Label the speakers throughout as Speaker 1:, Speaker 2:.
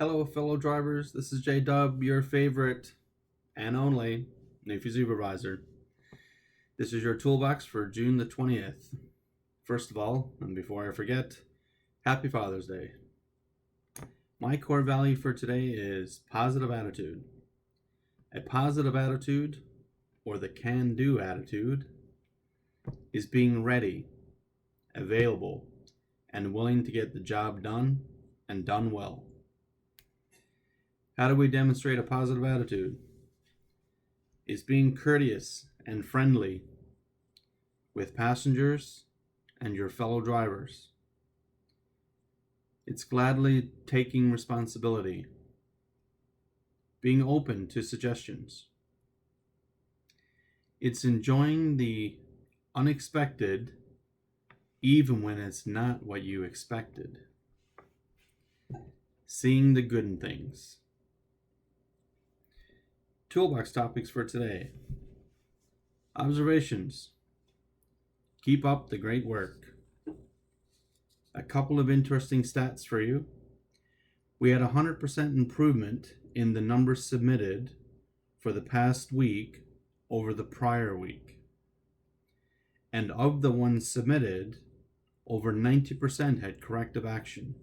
Speaker 1: Hello, fellow drivers. This is J-Dub, your favorite and only Navy supervisor. This is your toolbox for June the 20th. First of all, and before I forget, Happy Father's Day. My core value for today is positive attitude. A positive attitude, or the can-do attitude, is being ready, available, and willing to get the job done and done well. How do we demonstrate a positive attitude? Is being courteous and friendly with passengers and your fellow drivers. It's gladly taking responsibility, being open to suggestions. It's enjoying the unexpected even when it's not what you expected. Seeing the good in things. Toolbox topics for today. Observations. Keep up the great work. A couple of interesting stats for you. We had 100% improvement in the numbers submitted for the past week over the prior week. And of the ones submitted, over 90% had corrective action.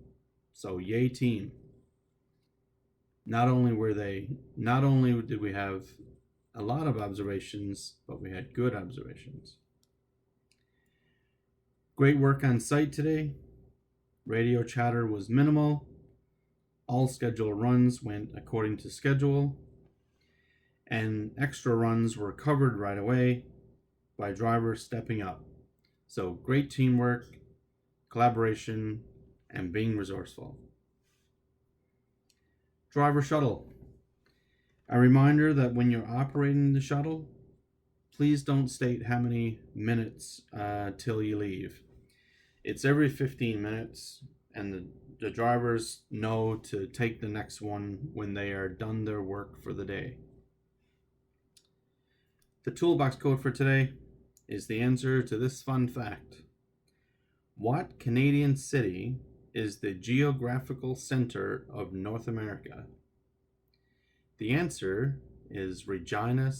Speaker 1: So yay team. Not only did we have a lot of observations, but we had good observations. Great work on site today. Radio chatter was minimal. All scheduled runs went according to schedule. And extra runs were covered right away by drivers stepping up. So great teamwork, collaboration, and being resourceful. Driver shuttle. A reminder that when you're operating the shuttle, please don't state how many minutes till you leave. It's every 15 minutes, and the drivers know to take the next one when they are done their work for the day. The toolbox code for today is the answer to this fun fact. What Canadian city is the geographical center of North America? The answer is Regina,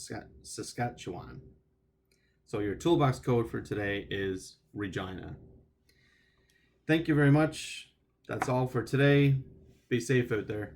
Speaker 1: Saskatchewan. So your toolbox code for today is Regina. Thank you very much. That's all for today. Be safe out there.